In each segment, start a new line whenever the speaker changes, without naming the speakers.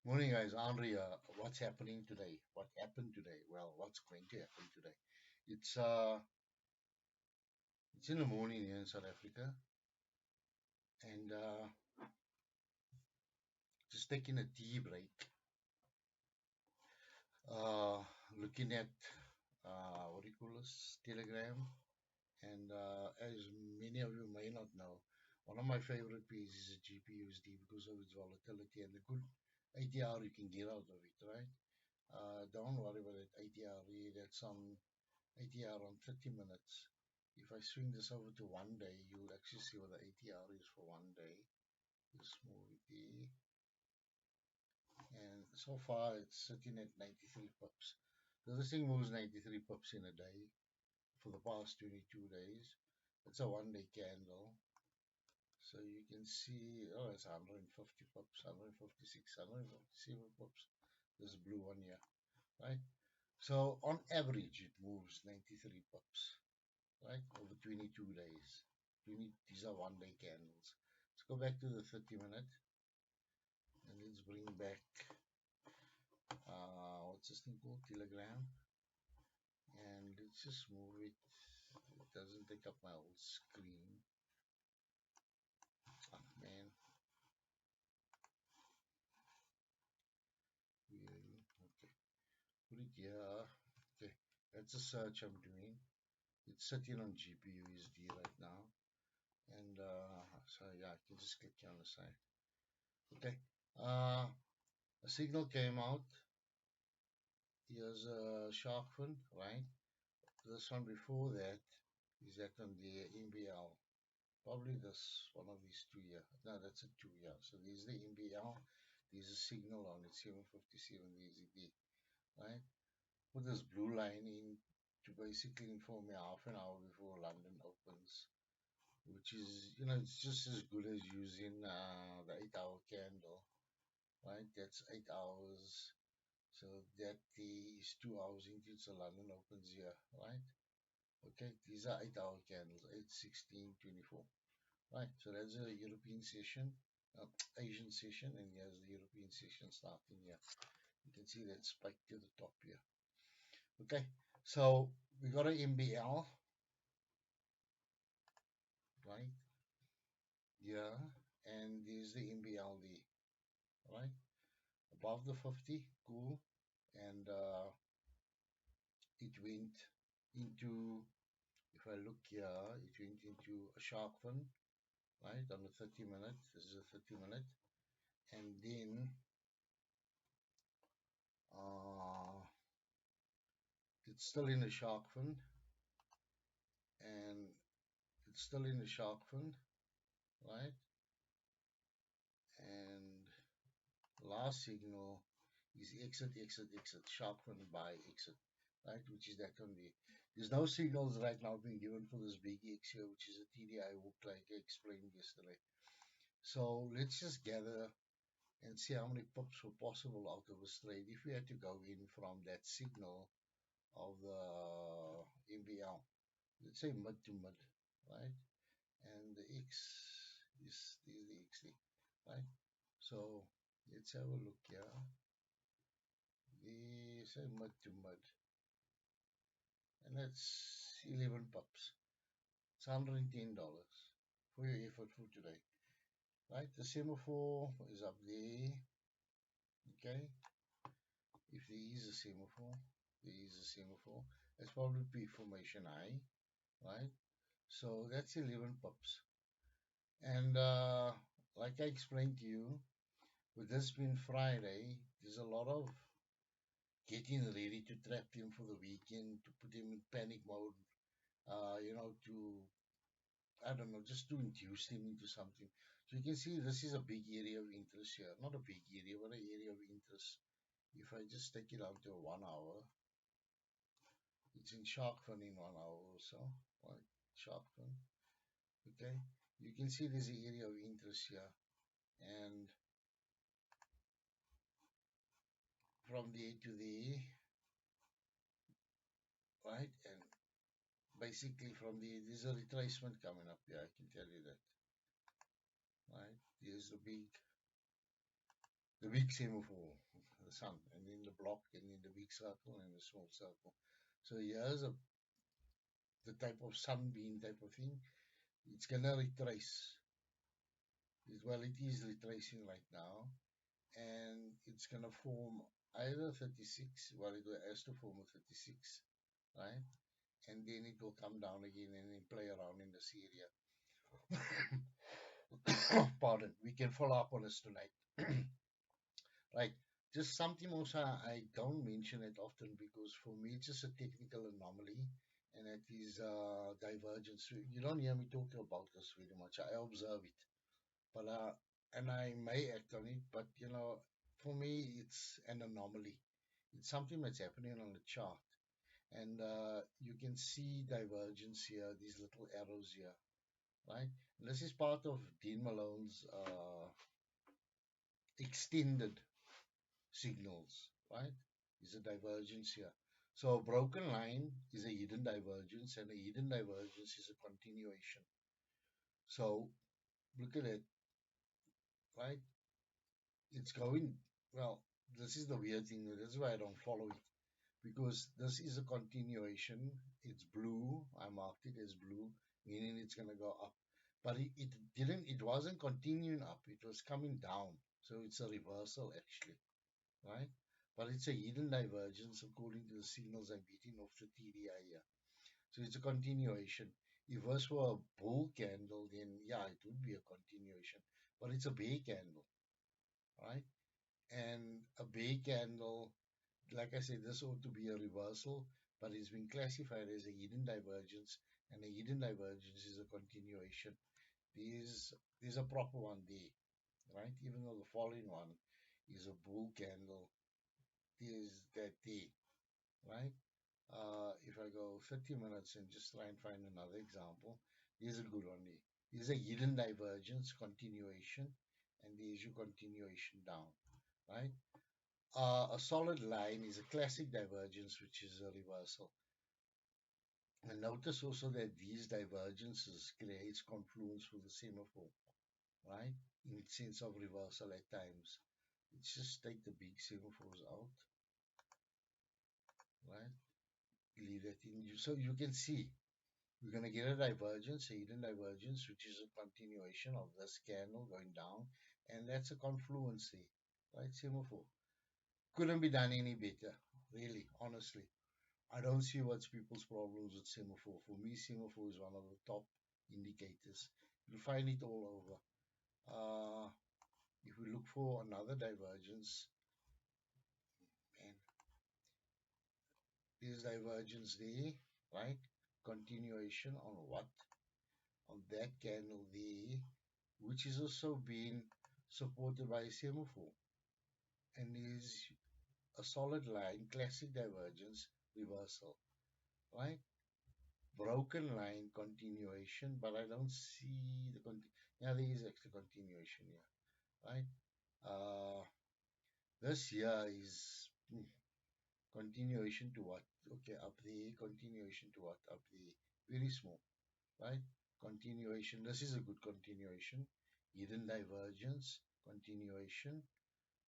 Morning, guys. Andre, what's happening today? What happened today? Well, what's going to happen today? It's uh, it's in the morning here in South Africa, and just taking a tea break. Uh, Looking at what do you call this? Telegram, and as many of you may not know, one of my favorite pieces is GPUSD because of its volatility and the good ATR you can get out of it, right? Don't worry about it. ATR, that's on ATR on 30 minutes. If I swing this over to 1 day, you'll actually see what the ATR is for 1 day. Just move it there. And so far it's sitting at 93 pips. So this thing moves 93 pips in a day for the past 22 days. It's a 1 day candle. So you can see, oh, it's 150 pips, 156, 157 pips. This blue one here, right? So on average, it moves 93 pips, right, over 22 days. These are 1 day candles. Let's go back to the 30 minute and let's bring back, what's this thing called? Telegram. And let's just move it. It doesn't take up my whole screen. Oh, man. Really? Okay. Put it here. Okay. That's a search I'm doing. It's sitting on GPUSD right now. And so yeah, I can just click here on the side. Okay. A signal came out. Here's a shark fin, right? This one before that is that on the MBL. Probably this one of these two here. No, that's a 2 year. So there's the MBL. There's a signal on it, 757. There's the D, right? Put this blue line in to basically inform me half an hour before London opens, which is, it's just as good as using the 8 hour candle, right? That's 8 hours. So that is 2 hours into it, so London opens here, right? Okay, these are 8 hour candles, 8, 16, 24. Right, so that's a European session, uh, Asian session, and here's the European session starting here. You can see that spike to the top here. Okay, so we got an MBL, right? Yeah, and there's the MBLD, right? Above the 50, cool. And it went into, if I look here, it went into a shark fin, right, on the 30 minute. This is a 30 minute. And then uh, it's still in the shark fin, and it's still in the shark fin, right? And last signal is exit, exit, exit, shark fin buy, exit, right? Which is that can be. There's no signals right now being given for this big X here, which is a TDI hook, like I explained yesterday. So let's just gather and see how many pips were possible out of a trade if we had to go in from that signal of the MBL. Let's say mid to mid, right? And the X is the XD, right? So let's have a look here. The say mud to mud, and that's 11 pups. It's $110 for your effort for today, right? The semaphore is up there. Okay, if there is a semaphore, there is a semaphore. It's probably P formation I, right? So that's 11 pups, and like I explained to you, with this being Friday, there's a lot of getting ready to trap him for the weekend, to put him in panic mode, to, I don't know, just to induce him into something. So you can see this is a big area of interest here. Not a big area, but an area of interest. If I just take it out to 1 hour, it's in shark fin in 1 hour or so. Right? Shark fin. Okay. You can see there's an area of interest here. And from there to there, right? And basically from there's a retracement coming up here, I can tell you that. Right? There's a big the big semaphore, the sun, and then the block, and then the big circle and the small circle. So here's the type of sunbeam type of thing. It's gonna retrace. Well, it is retracing right now, and it's gonna form either 36. Well, it has to form a 36, right? And then it will come down again and then play around in this area. Pardon. We can follow up on this tonight. Right. Just something also I don't mention it often because for me it's just a technical anomaly, and it is divergence. You don't hear me talk about this very much. I observe it, but and I may act on it, but for me it's an anomaly. It's something that's happening on the chart, and you can see divergence here. These little arrows here, right? And this is part of Dean Malone's extended signals, right? Is a divergence here. So a broken line is a hidden divergence, and a hidden divergence is a continuation. So look at it, right? It's going, well, this is the weird thing. This is why I don't follow it. Because this is a continuation. It's blue. I marked it as blue, meaning it's going to go up. But it wasn't continuing up. It was coming down. So it's a reversal actually, right? But it's a hidden divergence according to the signals I'm getting off the TDI here. So it's a continuation. If this were a bull candle, then yeah, it would be a continuation. But it's a bear candle, right? And a bear candle, like I said, this ought to be a reversal, but it's been classified as a hidden divergence, and a hidden divergence is a continuation. There's a proper one there, right? Even though the following one is a bull candle, there's that there, right? If I go 30 minutes and just try and find another example, here's a good one there. Here's a hidden divergence continuation, and there's your continuation down, right? A solid line is a classic divergence, which is a reversal. And notice also that these divergences creates confluence with the semaphore, right? In sense of reversal at times. Let's just take the big semaphores out, right? Leave that in. So you can see we're going to get a divergence, a hidden divergence, which is a continuation of this candle going down. And that's a confluence, right? Semaphore. Couldn't be done any better, really, honestly. I don't see what's people's problems with semaphore. For me, semaphore is one of the top indicators. You'll find it all over. If we look for another divergence, and there's divergence there, right? Continuation on what? On that candle there, which is also being supported by a semaphore and is a solid line, classic divergence, reversal, right? Broken line continuation, but I don't see the yeah, there is actually continuation here, right? Uh, this here is continuation to what? Okay, up there, continuation to what? Up there, very small, right? Continuation. This is a good continuation. Hidden divergence, continuation,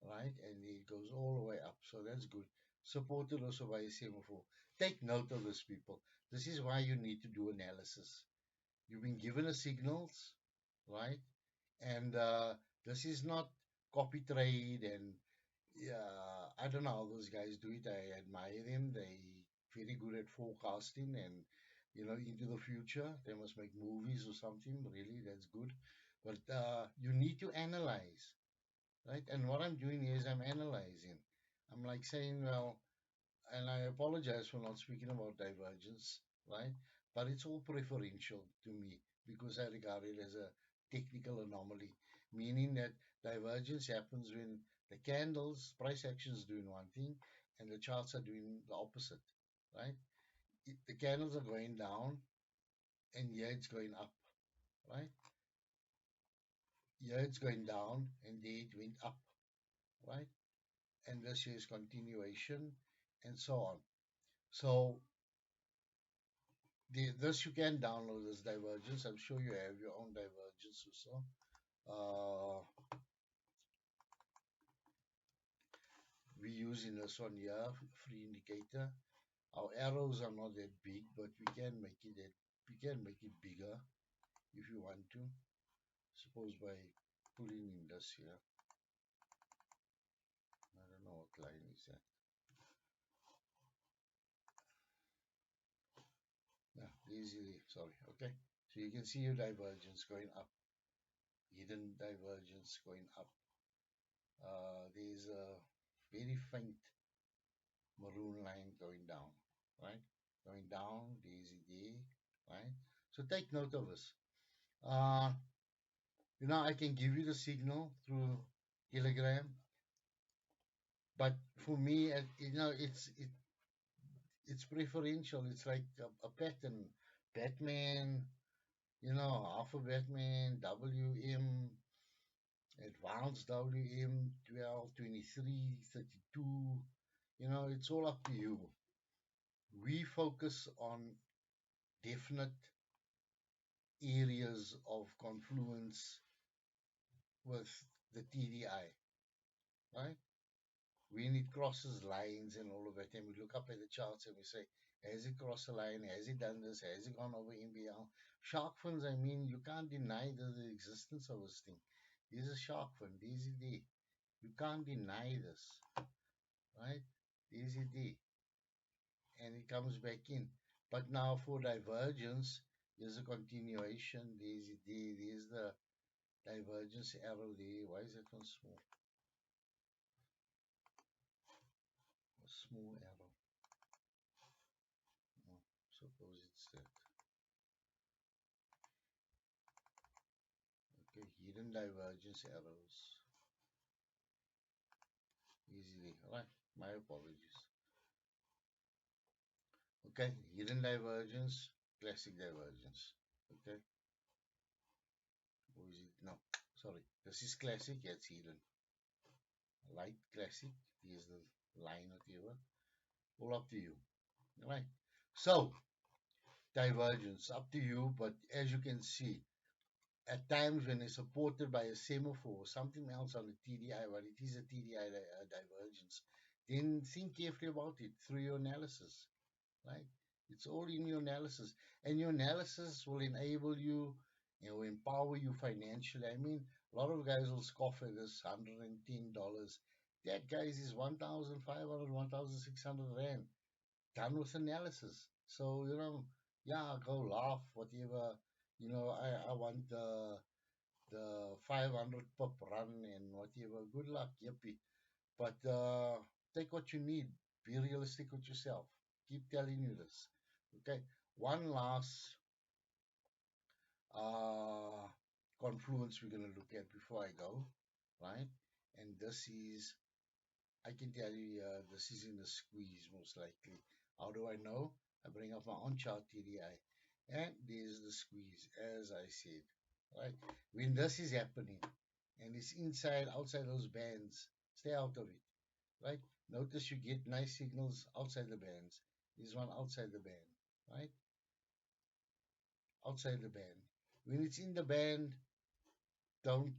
right? And it goes all the way up, so that's good. Supported also by a semaphore. Take note of this, people. This is why you need to do analysis. You've been given a signals, right? And this is not copy trade. And yeah, I don't know how those guys do it. I admire them. They very good at forecasting and into the future. They must make movies or something. Really, that's good. But you need to analyze, right? And what I'm doing is I'm analyzing. I'm like saying, well, and I apologize for not speaking about divergence, right? But it's all preferential to me because I regard it as a technical anomaly, meaning that divergence happens when the candles, price action is doing one thing and the charts are doing the opposite, right? The candles are going down and here it's going up, right? Here it's going down and there it went up, right? And this is continuation and so on. So this you can download this divergence. I'm sure you have your own divergence also. using this one here, free indicator. Our arrows are not that big, but we can make it bigger if you want to. Suppose by pulling in this here. I don't know what line is that. Yeah, easily. Sorry. Okay. So you can see your divergence going up, hidden divergence going up. There's a very faint maroon line going down, right? Going down, daisy D, right? So take note of this. Uh, I can give you the signal through Telegram, but for me, it's preferential. It's like a pattern. Batman, Alpha Batman, WM, Advanced WM, 12, 23, 32. It's all up to you. We focus on definite areas of confluence with the TDI, right? When it crosses lines and all of that, and we look up at the charts and we say, has it crossed the line? Has it done this? Has it gone over MBL? Shark fins, I mean, you can't deny the existence of this thing. This is a shark fin, DZD. You can't deny this, right? DZD. And it comes back in. But now for divergence, there's a continuation, DZD. There's the divergence arrow there. Why is that one small? A small arrow. Oh, suppose it's that. Okay, hidden divergence arrows. Easily. Right. My apologies. Okay, hidden divergence, classic divergence. Okay. Or is it? No. Sorry. This is classic, it's hidden. Light classic. Here's the line whatever. All up to you. Right. So divergence, up to you, but as you can see, at times when it's supported by a semaphore or something else on the TDI, but it is a TDI divergence, then think carefully about it through your analysis, right? It's all in your analysis, and your analysis will enable you and will empower you financially. I mean, a lot of guys will scoff at this $110. That, guys, is 1,500, 1,600 rand done with analysis. So, yeah, go laugh, whatever. I want the 500 pop run and whatever. Good luck, yippee. But take what you need. Be realistic with yourself. Keep telling you this. Okay. One last uh, confluence we're going to look at before I go, right? And this is, I can tell you, this is in the squeeze most likely. How do I know? I bring up my own chart TDI, and there's the squeeze, as I said, right? When this is happening, and it's inside, outside those bands, stay out of it, right? Notice you get nice signals outside the bands. This one outside the band, right? Outside the band. When it's in the band, don't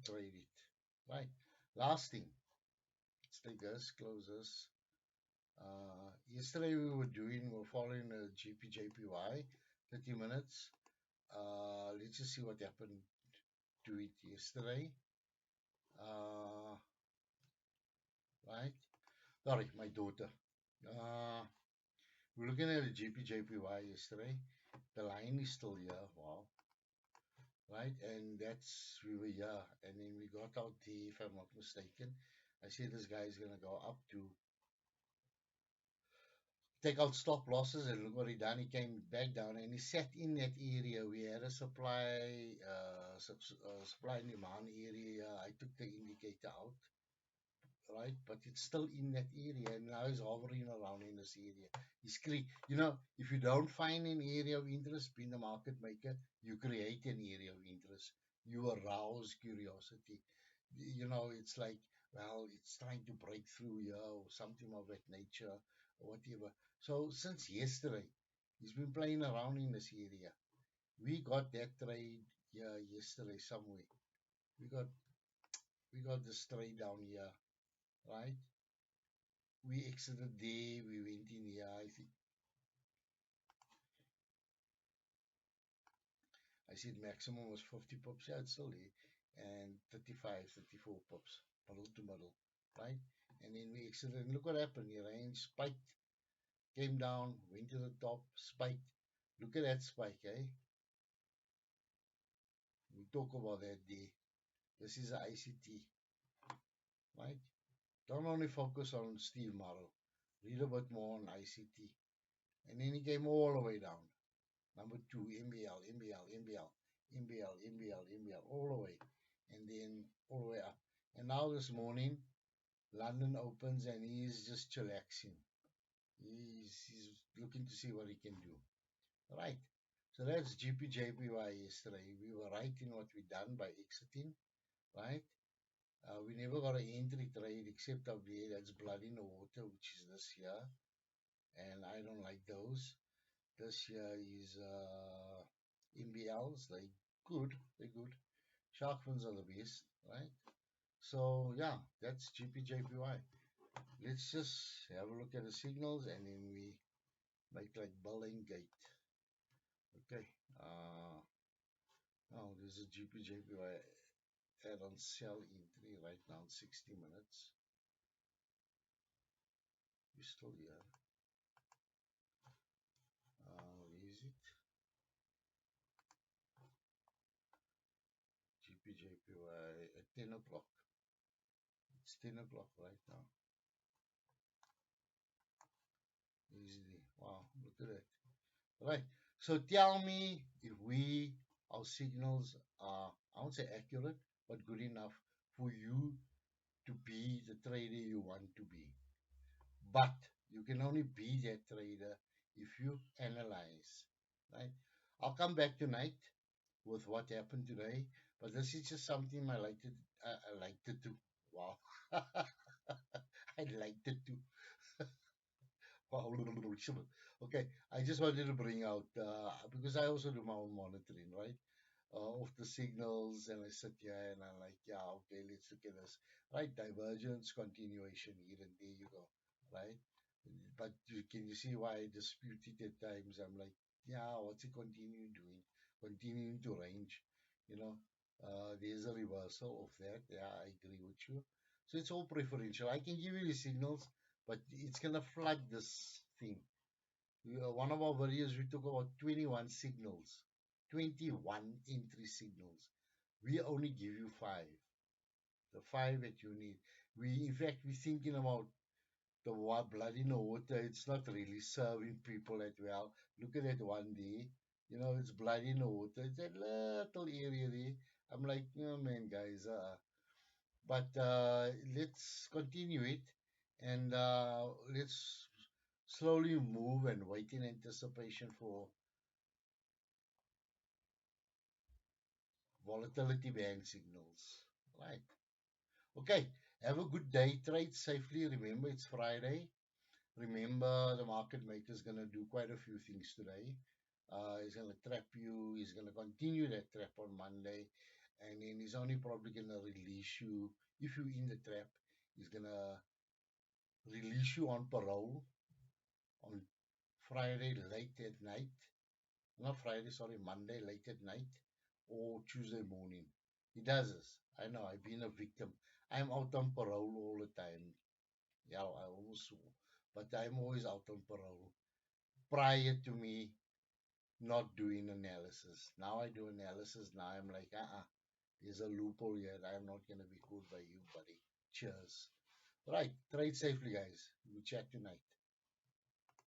trade it, right? Last thing, let's take this, close this. Yesterday we're following a GPJPY, 30 minutes. Let's just see what happened to it yesterday. Right? Sorry, my daughter. We're looking at a GPJPY yesterday. The line is still here. Wow. Right? And we were here. And then we got out there, if I'm not mistaken. I see this guy is going to go up to take out stop losses, and look what he done. He came back down and he sat in that area. We had a supply and demand area. I took the indicator out, right? But it's still in that area, and now he's hovering around in this area. If you don't find an area of interest, being a market maker, you create an area of interest. You arouse curiosity. It's like, well, it's trying to break through here or something of that nature or whatever. So since yesterday, he's been playing around in this area. We got that trade here yesterday somewhere. We got this trade down here, right? we exited there, we went in here. I said maximum was 50 pops. Yeah, it's still there. And 35, 34 pops, middle to middle, right? And then we exited. And look what happened. The range spiked, came down, went to the top, spiked. Look at that spike, eh? We talk about that day. This is a ICT, right? Don't only focus on Steve Morrow. Read a bit more on ICT. And then he came all the way down. Number two, MBL, MBL, MBL, MBL, MBL, MBL, all the way. And then all the way up. And now this morning, London opens and he's just chillaxing. He's looking to see what he can do. Right. So that's GPJPY yesterday. We were right in what we done by exiting, right? We never got an entry trade except up there. That's blood in the water, which is this year. And I don't like those. This year is MBLs. They good. They're good. Shark fins are the best, right? So yeah, that's GPJPY. Let's just have a look at the signals and then we make like Bulling Gate. Okay. Oh, there's a GPJPY add on sell entry right now, 60 minutes. We're still here. Where is it? GPJPY at 10 o'clock. It's 10 o'clock right now. Easily. Wow, look at that. Right. So tell me if our signals are, I won't say accurate, but good enough for you to be the trader you want to be. But you can only be that trader if you analyze, right? I'll come back tonight with what happened today, but this is just something I like to do. Wow. I like to do. Wow. Okay, I just wanted to bring out because I also do my own monitoring, right? Of the signals, and I sit here and I'm like, yeah, okay, let's look at this, right? Divergence, continuation here, and there you go, right? But can you see why I dispute it at times? I'm like, yeah, what's it continuing doing? Continuing to range, you know? There's a reversal of that. Yeah, I agree with you. So it's all preferential. I can give you the signals, but it's gonna flood this thing. One of our videos, we took about 21 signals, 21 entry signals. We only give you five, the five that you need. In fact, we're thinking about the blood in the water. It's not really serving people that well. Look at that one day. It's blood in the water. It's that little area there. I'm like, oh man, guys. But let's continue it and let's slowly move and wait in anticipation for volatility band signals. Right. Okay. Have a good day. Trade safely. Remember, it's Friday. Remember, the market maker is going to do quite a few things today. He's going to trap you. He's going to continue that trap on Monday. And then he's only probably going to release you. If you're in the trap, he's going to release you on parole on Friday late at night. Not Friday, sorry, Monday late at night or Tuesday morning. He does this. I know, I've been a victim. I'm out on parole all the time. Yeah, I almost swore. But I'm always out on parole. Prior to me not doing analysis. Now I do analysis. Now I'm like, there's a loophole here. I'm not going to be called by you, buddy. Cheers. Right. Trade safely, guys. We chat tonight.